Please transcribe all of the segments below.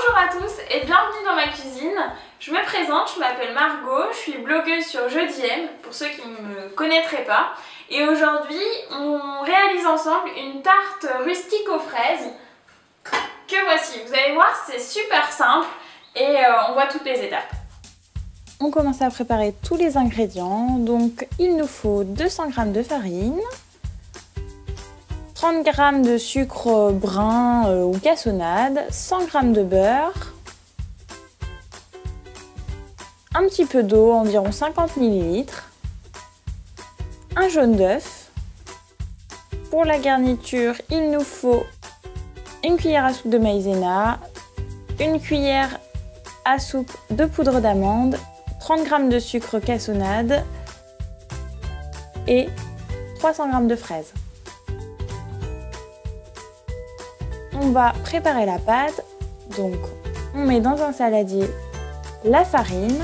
Bonjour à tous et bienvenue dans ma cuisine. Je me présente, je m'appelle Margot, je suis blogueuse sur JeuxDM, pour ceux qui ne me connaîtraient pas. Et aujourd'hui, on réalise ensemble une tarte rustique aux fraises que voici. Vous allez voir, c'est super simple et on voit toutes les étapes. On commence à préparer tous les ingrédients. Donc il nous faut 200 g de farine, 30 g de sucre brun ou cassonade, 100 g de beurre, un petit peu d'eau, environ 50 ml, un jaune d'œuf. Pour la garniture, il nous faut une cuillère à soupe de maïzena, une cuillère à soupe de poudre d'amande, 30 g de sucre cassonade et 300 g de fraises. On va préparer la pâte, donc on met dans un saladier la farine,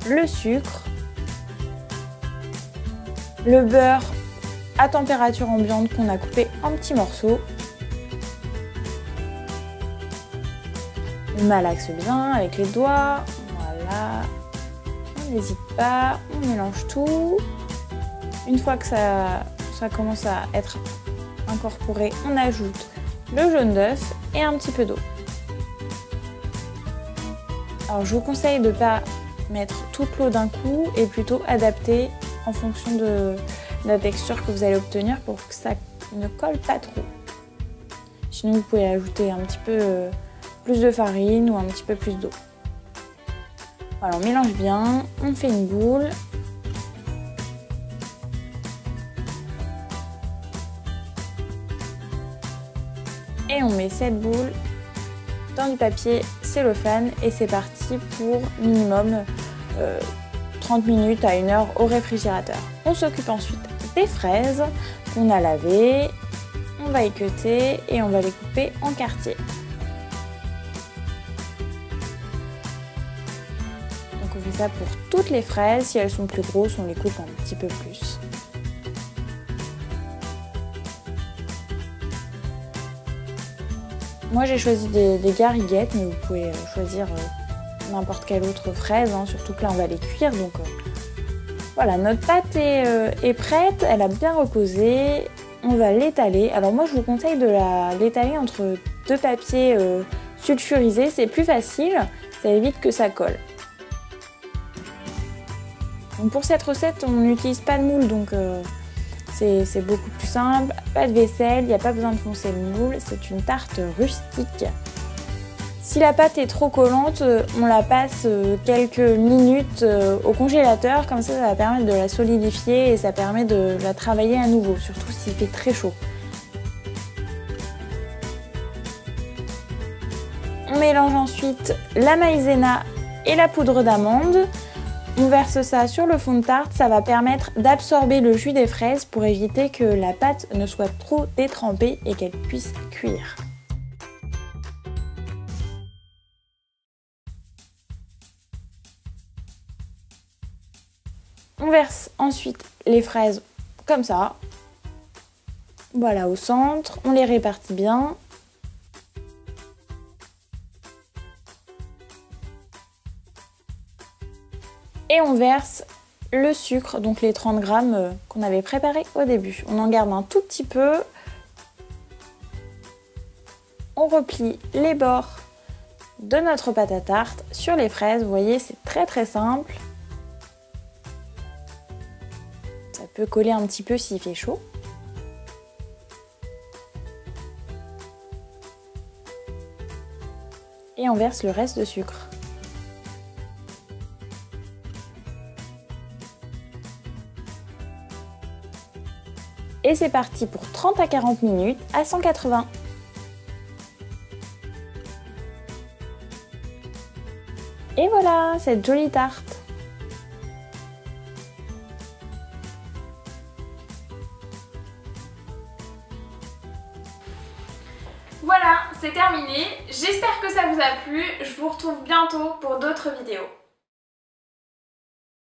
le sucre, le beurre à température ambiante qu'on a coupé en petits morceaux. On malaxe bien avec les doigts, voilà, on n'hésite pas, on mélange tout. Une fois que ça commence à être incorporé, on ajoute le jaune d'œuf et un petit peu d'eau. Alors je vous conseille de ne pas mettre toute l'eau d'un coup et plutôt adapter en fonction de la texture que vous allez obtenir pour que ça ne colle pas trop. Sinon vous pouvez ajouter un petit peu plus de farine ou un petit peu plus d'eau. Voilà, on mélange bien, on fait une boule. Et on met cette boule dans du papier cellophane et c'est parti pour minimum 30 minutes à 1 heure au réfrigérateur. On s'occupe ensuite des fraises qu'on a lavées, on va équeuter et on va les couper en quartiers. Donc on fait ça pour toutes les fraises, si elles sont plus grosses on les coupe un petit peu plus. Moi j'ai choisi des gariguettes, mais vous pouvez choisir n'importe quelle autre fraise, hein, surtout que là on va les cuire. Donc voilà, notre pâte est prête, elle a bien reposé, on va l'étaler. Alors moi je vous conseille de l'étaler entre deux papiers sulfurisés, c'est plus facile, ça évite que ça colle. Donc pour cette recette on n'utilise pas de moule, donc c'est beaucoup plus simple, pas de vaisselle, il n'y a pas besoin de foncer le moule, c'est une tarte rustique. Si la pâte est trop collante, on la passe quelques minutes au congélateur, comme ça va permettre de la solidifier et ça permet de la travailler à nouveau, surtout s'il fait très chaud. On mélange ensuite la maïzena et la poudre d'amande. On verse ça sur le fond de tarte, ça va permettre d'absorber le jus des fraises pour éviter que la pâte ne soit trop détrempée et qu'elle puisse cuire. On verse ensuite les fraises comme ça, voilà, au centre, on les répartit bien. Et on verse le sucre, donc les 30 g qu'on avait préparé au début. On en garde un tout petit peu. On replie les bords de notre pâte à tarte sur les fraises. Vous voyez, c'est très simple. Ça peut coller un petit peu s'il fait chaud. Et on verse le reste de sucre. Et c'est parti pour 30 à 40 minutes à 180. Et voilà, cette jolie tarte. Voilà, c'est terminé. J'espère que ça vous a plu. Je vous retrouve bientôt pour d'autres vidéos.